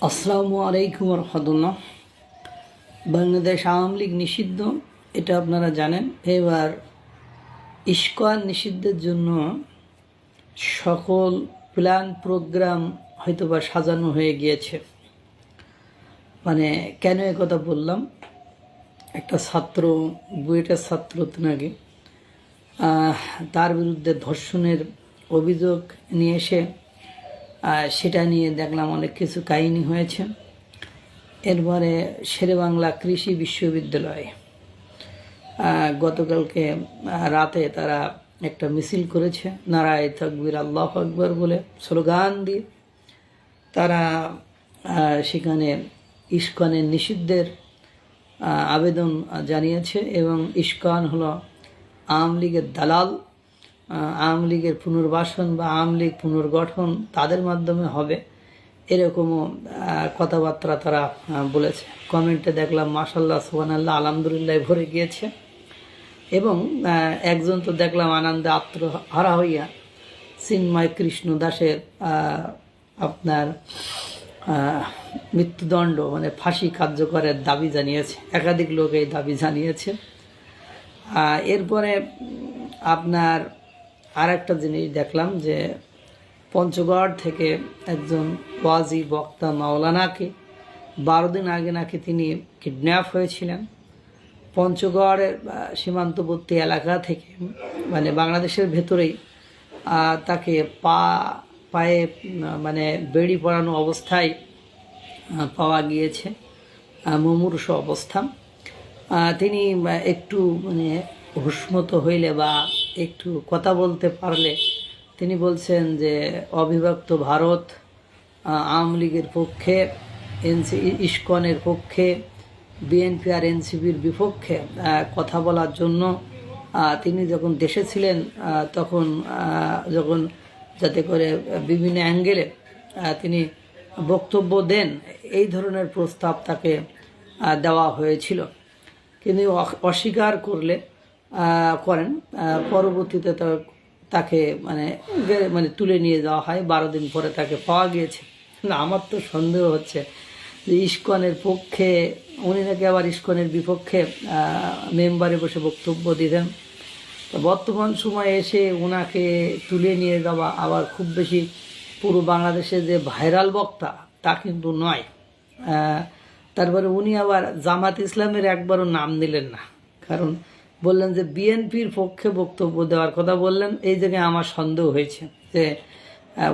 আসসালামু আলাইকুম রহমতুল্লাহ। বাংলাদেশ আওয়ামী লীগ নিষিদ্ধ, এটা আপনারা জানেন। এবার ইস্কন নিষিদ্ধের জন্য সকল প্ল্যান প্রোগ্রাম হয়তোবা সাজানো হয়ে গিয়েছে। মানে কেন কথা বললাম, একটা ছাত্র, বুয়েটের ছাত্র নাকি তার বিরুদ্ধে ধর্ষণের অভিযোগ নিয়ে এসে সেটা নিয়ে দেখলাম অনেক কিছু কাহিনী হয়েছে। এরপরে শেরেবাংলা কৃষি বিশ্ববিদ্যালয়ে গতকালকে রাতে তারা একটা মিছিল করেছে, নারায়ে তাকবীর আল্লাহু আকবার বলে স্লোগান দিয়ে তারা সেখানে ইস্কনের নিষিদ্ধের আবেদন জানিয়েছে। এবং ইস্কন হলো আওয়ামী লীগের দালাল, আওয়ামী লীগের পুনর্বাসন বা আওয়ামী লীগ পুনর্গঠন তাদের মাধ্যমে হবে, এরকমও কথাবার্তা তারা বলেছে। কমেন্টে দেখলাম মাশাল্লাহ, সুবহানাল্লাহ, আলহামদুলিল্লাহ ভরে গিয়েছে। এবং একজন তো দেখলাম আনন্দে আত্মহারা হইয়া চিন্ময় কৃষ্ণ দাসের আপনার মৃত্যুদণ্ড মানে ফাঁসি কার্যকরের দাবি জানিয়েছে। একাধিক লোক এই দাবি জানিয়েছে। এরপরে আপনার আর একটা জিনিস দেখলাম যে পঞ্চগড় থেকে একজন ওয়াজি বক্তা মাওলানাকে 12 দিন আগে নাকি তিনি কিডন্যাপ হয়েছিলেন। পঞ্চগড়ের সীমান্তবর্তী এলাকা থেকে, মানে বাংলাদেশের ভেতরেই তাকে পায়ে মানে বেড়ি পরানো অবস্থায় পাওয়া গিয়েছে, মুমূর্ষু অবস্থা। তিনি একটু মানে হুসমত হইলে বা একটু কথা বলতে পারলে তিনি বলছেন যে অবিভক্ত ভারত, আওয়ামী লীগের পক্ষে, ইস্কনের পক্ষে, বিএনপি আর এনসিপির বিপক্ষে কথা বলার জন্য তিনি যখন দেশে ছিলেন তখন যখন যাতে করে বিভিন্ন অ্যাঙ্গেলে তিনি বক্তব্য দেন, এই ধরনের প্রস্তাব তাকে দেওয়া হয়েছিল। কিন্তু অস্বীকার করেন। পরবর্তীতে তাকে মানে তুলে নিয়ে যাওয়া হয়। 12 দিন পরে তাকে পাওয়া গিয়েছে। আমার তো সন্দেহ হচ্ছে যে ইস্কনের পক্ষে উনি নাকি আবার ইস্কনের বিপক্ষে মেম্বারে বসে বক্তব্য দিতেন। তো বর্তমান সময়ে এসে ওনাকে তুলে নিয়ে যাওয়া আবার খুব বেশি পুরো বাংলাদেশে যে ভাইরাল বক্তা তা কিন্তু নয়। তারপরে উনি আবার জামাত ইসলামের একবারও নাম নিলেন না, কারণ বললেন যে বিএনপির পক্ষে বক্তব্য দেওয়ার কথা বললেন। এই জায়গায় আমার সন্দেহ হয়েছে যে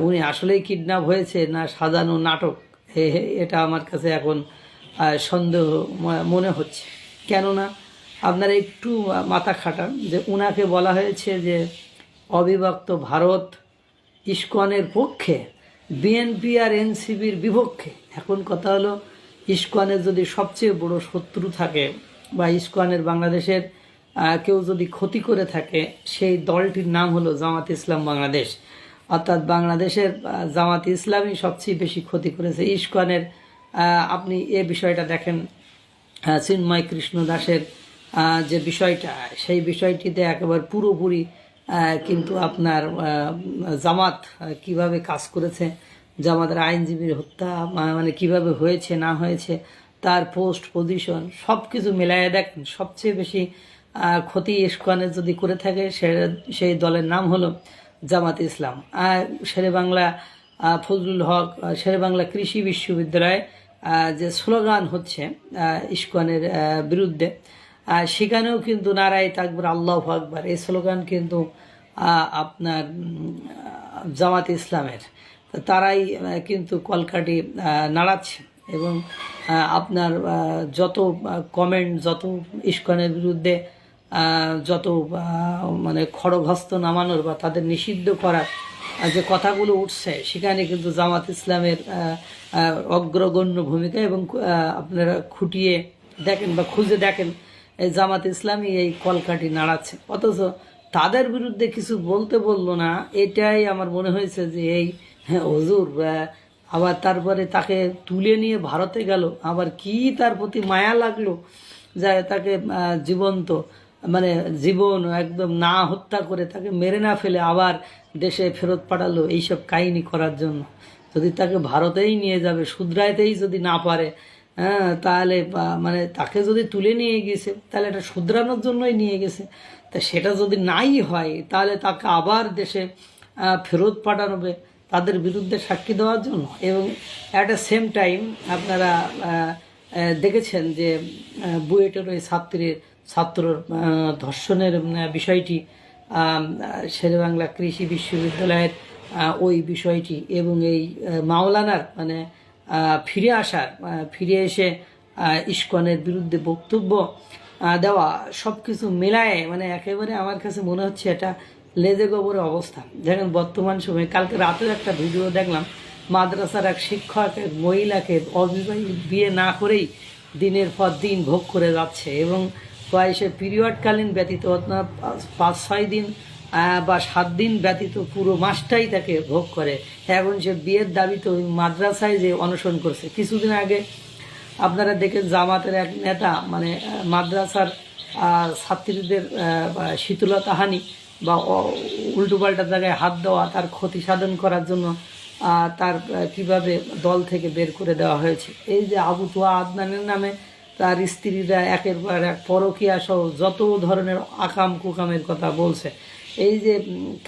উনি আসলেই কিডন্যাপ হয়েছে না সাজানো নাটক, এটা আমার কাছে এখন সন্দেহ মনে হচ্ছে। কেননা আপনারা একটু মাথা খাটান যে উনাকে বলা হয়েছে যে অবিভক্ত ভারত, ইস্কনের পক্ষে, বিএনপি আর এনসিপির বিপক্ষে। এখন কথা হলো, ইস্কনের যদি সবচেয়ে বড় শত্রু থাকে বা ইস্কনের বাংলাদেশের কেউ যদি ক্ষতি করে থাকে, সেই দলটির নাম হলো জামাত ইসলাম বাংলাদেশ। অর্থাৎ বাংলাদেশের জামাত ইসলামই সবচেয়ে বেশি ক্ষতি করেছে ইস্কনের। আপনি এ বিষয়টা দেখেন, চিন্ময় কৃষ্ণ দাসের যে বিষয়টা, সেই বিষয়টিতে একেবারে পুরোপুরি কিন্তু আপনার জামাত কিভাবে কাজ করেছে, জামাতের আইনজীবীর হত্যা মানে কিভাবে হয়েছে না হয়েছে, তার পোস্ট পজিশন সব কিছু মিলাইয়া দেখেন, সবচেয়ে বেশি ক্ষতি ইস্কনের যদি করে থাকে সেই দলের নাম হলো জামাত ইসলাম। শেরেবাংলা ফজলুল হক, শেরেবাংলা কৃষি বিশ্ববিদ্যালয়ে যে স্লোগান হচ্ছে ইস্কনের বিরুদ্ধে, সেখানেও কিন্তু নারায়ে তাকবীর আল্লাহু আকবার এই স্লোগান কিন্তু আপনার জামাত ইসলামের। তারাই কিন্তু কলকাঠি নাড়াচ্ছে। এবং আপনার যত কমেন্ট, যত ইস্কনের বিরুদ্ধে যত মানে খড়গহস্ত নামানোর বা তাদের নিষিদ্ধ করার যে কথাগুলো উঠছে, সেখানে কিন্তু জামাত ইসলামের অগ্রগণ্য ভূমিকা। এবং আপনারা খুঁটিয়ে দেখেন বা খুঁজে দেখেন, এই জামাত ইসলামই এই কলকাঠি নাড়াচ্ছে। অথচ তাদের বিরুদ্ধে কিছু বলতে বললো না, এটাই আমার মনে হয়েছে যে এই হুজুর। আবার তারপরে তাকে তুলে নিয়ে ভারতে গেল, আবার কি তার প্রতি মায়া লাগলো যায় তাকে জীবন্ত মানে জীবন একদম না হত্যা করে, তাকে মেরে না ফেলে আবার দেশে ফেরত পাঠালো এইসব কাহিনী করার জন্য। তো যদি তাকে ভারতেই নিয়ে যাবে, শুধরাইতেই যদি না পারে, হ্যাঁ, তাহলে মানে তাকে যদি তুলে নিয়ে গেছে তাহলে এটা শুধরানোর জন্যই নিয়ে গেছে। তা সেটা যদি নাই হয় তাহলে তাকে আবার দেশে ফেরত পাঠানো হবে তাদের বিরুদ্ধে সাক্ষী দেওয়ার জন্য। এবং অ্যাট দ্য সেম টাইম আপনারা দেখেছেন যে বুয়েটের ওই ছাত্রর ধর্ষণের বিষয়টি, শেরেবাংলা কৃষি বিশ্ববিদ্যালয়ের ওই বিষয়টি, এবং এই মাওলানার মানে ফিরে এসে ইস্কনের বিরুদ্ধে বক্তব্য দেওয়া, সব কিছু মেলায় মানে একেবারে আমার কাছে মনে হচ্ছে এটা লেজে গোবরের অবস্থা। দেখেন বর্তমান সময়ে কালকে রাতের একটা ভিডিও দেখলাম, মাদ্রাসার এক শিক্ষক এক মহিলাকে অবিবাহিত বিয়ে না করেই দিনের পর দিন ভোগ করে যাচ্ছে, এবং প্রায় সে পিরিয়ডকালীন ব্যতীত 5-6 দিন বা 7 দিন ব্যতীত পুরো মাসটাই তাকে ভোগ করে। এখন সে বিয়ের দাবিতে ওই মাদ্রাসায় যে অনশন করছে। কিছুদিন আগে আপনারা দেখেন জামাতের এক নেতা মানে মাদ্রাসার ছাত্রীদের শীতলতাহানি বা উল্টোপাল্টা জায়গায় হাত দেওয়া, তার ক্ষতি সাধন করার জন্য তার কিভাবে দল থেকে বের করে দেওয়া হয়েছে। এই যে আবু তোয়া আদনানের নামে তার স্ত্রীরা একের পর এক পরকীয়া সহ যত ধরনের আকাম কুকামের কথা বলছে। এই যে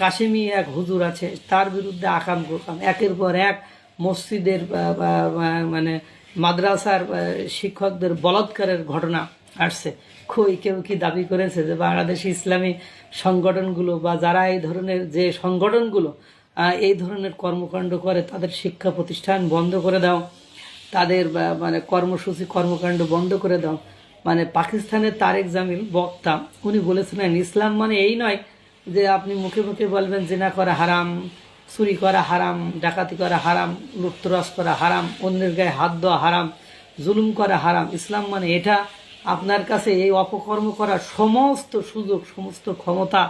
কাশেমি এক হুজুর আছে, তার বিরুদ্ধে আকাম কুকাম, একের পর এক মসজিদের মানে মাদ্রাসার শিক্ষকদের বলাৎকারের ঘটনা আসছে। কেউ কি দাবি করেছে যে বাংলাদেশি ইসলামী সংগঠনগুলো বা যারা এই ধরনের যে সংগঠনগুলো এই ধরনের কর্মকাণ্ড করে তাদের শিক্ষা প্রতিষ্ঠান বন্ধ করে দাও, তাদের মানে কর্মসূচি কর্মকাণ্ড বন্ধ করে দাও। মানে পাকিস্তানের তারেক জামিল বক্তা উনি বলেছিলেন ইসলাম মানে এই নয় যে আপনি মুখে মুখে বলবেন জিনা করা হারাম, চুরি করা হারাম, ডাকাতি করা হারাম, লুটতরাজ করা হারাম, অন্যের গায়ে হাত দেওয়া হারাম, জুলুম করা হারাম। ইসলাম মানে এটা আপনার কাছে এই অপকর্ম করার সমস্ত সুযোগ সমস্ত ক্ষমতা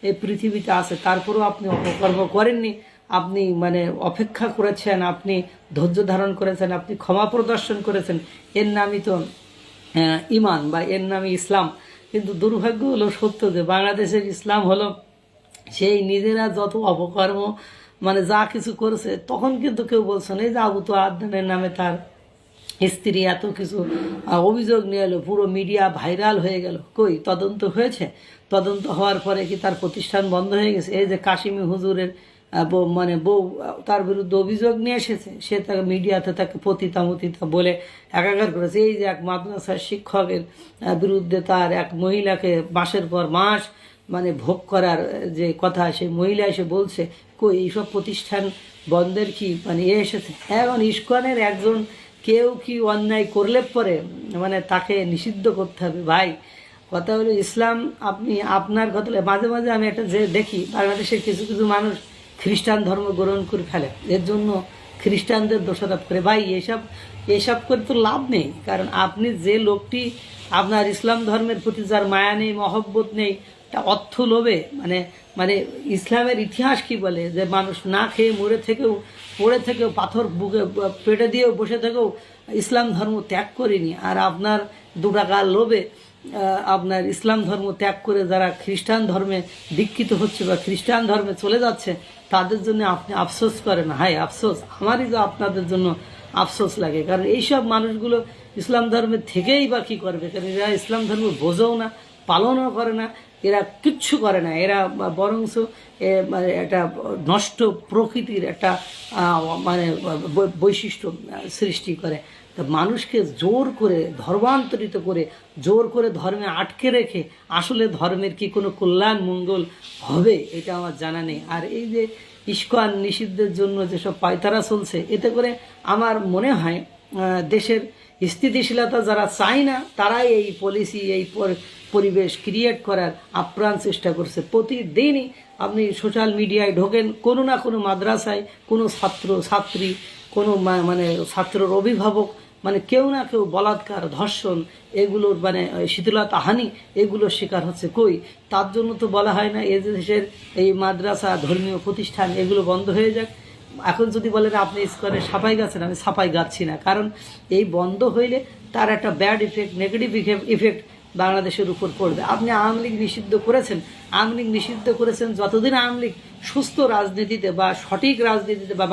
এই পৃথিবীতে আছে, তারপরেও আপনি অপকর্ম করেননি, আপনি মানে অপেক্ষা করেছেন, আপনি ধৈর্য ধারণ করেছেন, আপনি ক্ষমা প্রদর্শন করেছেন, এর নামই তো ইমান বা এর নামই ইসলাম। কিন্তু দুর্ভাগ্য হলো সত্য যে বাংলাদেশের ইসলাম হলো সেই নিজেরা যত অপকর্ম মানে যা কিছু করেছে তখন কিন্তু কেউ বলছে না। এই যে আবু তোয়া আদনানের নামে তার স্ত্রী এত কিছু অভিযোগ নিয়ে এলো, পুরো মিডিয়া ভাইরাল হয়ে গেল, কই তদন্ত হয়েছে? তদন্ত হওয়ার পরে কি তার প্রতিষ্ঠান বন্ধ হয়ে গেছে? এই যে কাশিমি হুজুরের মানে বউ তার বিরুদ্ধে অভিযোগ নিয়ে এসেছে, সে তাকে মিডিয়াতে তাকে পতিতা মতিতা বলে একাকার করেছে। এই যে এক মাদ্রাসার শিক্ষকের বিরুদ্ধে তার এক মহিলাকে মাসের পর মাস মানে ভোগ করার যে কথা সেই মহিলা এসে বলছে, কই এইসব প্রতিষ্ঠান বন্ধের কি মানে এসেছে? এখন ইস্কনের একজন কেউ কি অন্যায় করলে পরে মানে তাকে নিষিদ্ধ করতে হবে? ভাই কথা হলো ইসলাম আপনি আপনার কথা। মাঝে মাঝে আমি একটা যে দেখি বাংলাদেশের কিছু কিছু মানুষ খ্রিস্টান ধর্ম গ্রহণ করে ফেলে, এর জন্য খ্রিস্টানদের দোষারোপ করে। ভাই এসব করে তো লাভ নেই, কারণ আপনি যে লোকটি আপনার ইসলাম ধর্মের প্রতি যার মায়া নেই মহব্বত নেই, তা অর্থ লোভে মানে মানে ইসলামের ইতিহাস কি বলে যে মানুষ না খেয়ে পড়ে থেকেও পাথর বুকে পেটে দিয়েও বসে থেকেও ইসলাম ধর্ম ত্যাগ করেনি। আর আপনার 2 টাকার লোভে আপনার ইসলাম ধর্ম ত্যাগ করে যারা খ্রিস্টান ধর্মে দীক্ষিত হচ্ছে বা খ্রিস্টান ধর্মে চলে যাচ্ছে তাদের জন্য আপনি আফসোস করেন। হায় আফসোস, আমারই তো আপনাদের জন্য আফসোস লাগে, কারণ এইসব মানুষগুলো ইসলাম ধর্মের থেকেই বা কী করবে? কারণ এরা ইসলাম ধর্ম বোঝেও না, পালনও করে না, এরা কিচ্ছু করে না। এরা বরঞ্চ মানে একটা নষ্ট প্রকৃতির একটা মানে বৈশিষ্ট্য সৃষ্টি করে। তা মানুষকে জোর করে ধর্মান্তরিত করে জোর করে ধর্মে আটকে রেখে আসলে ধর্মের কি কোনো কল্যাণ মঙ্গল হবে এটা আমার জানা নেই। আর এই যে ইস্কন নিষিদ্ধের জন্য যেসব পায়তারা চলছে, এতে করে আমার মনে হয় দেশের স্থিতিশীলতা যারা চায় না তারাই এই পলিসি এই পরিবেশ ক্রিয়েট করার আপ্রাণ চেষ্টা করছে। প্রতিদিনই আপনি সোশ্যাল মিডিয়ায় ঢোকেন, কোনো না কোনো মাদ্রাসায় কোনো ছাত্র ছাত্রী কোনো মানে ছাত্রর অভিভাবক মানে কেউ না কেউ বলাৎকার ধর্ষণ এগুলোর মানে শীতলতাহানি এগুলোর শিকার হচ্ছে। কই তার জন্য তো বলা হয় না এ দেশের এই মাদ্রাসা ধর্মীয় প্রতিষ্ঠান এগুলো বন্ধ হয়ে যাক। এখন যদি বলেন আপনি ইস্কনে সাফাই গাচ্ছেন, আমি সাফাই গাচ্ছি না, কারণ এই বন্ধ হইলে তার একটা ব্যাড ইফেক্ট নেগেটিভ ইফেক্ট বাংলাদেশের উপর পড়বে। আপনি আওয়ামী লীগ নিষিদ্ধ করেছেন, যতদিন আওয়ামী লীগ সুস্থ রাজনীতিতে বা সঠিক রাজনীতিতে বা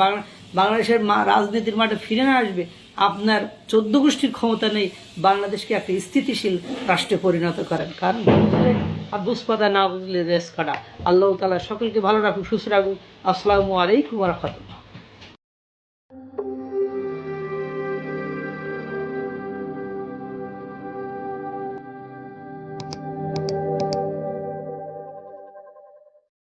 বাংলাদেশের রাজনীতির মাঠে ফিরে না আসবে, আপনার 14 গোষ্ঠীর ক্ষমতা নেই বাংলাদেশকে একটা স্থিতিশীল রাষ্ট্রে পরিণত করেন। কারণ আর বুঝপাতা না বুঝলে রেস কাটা। আল্লাহ তাআলা সকলকে ভালো রাখুক, সুস্থ রাখুক। আসসালামু আলাইকুম ওয়া রাহমাতুল্লাহ।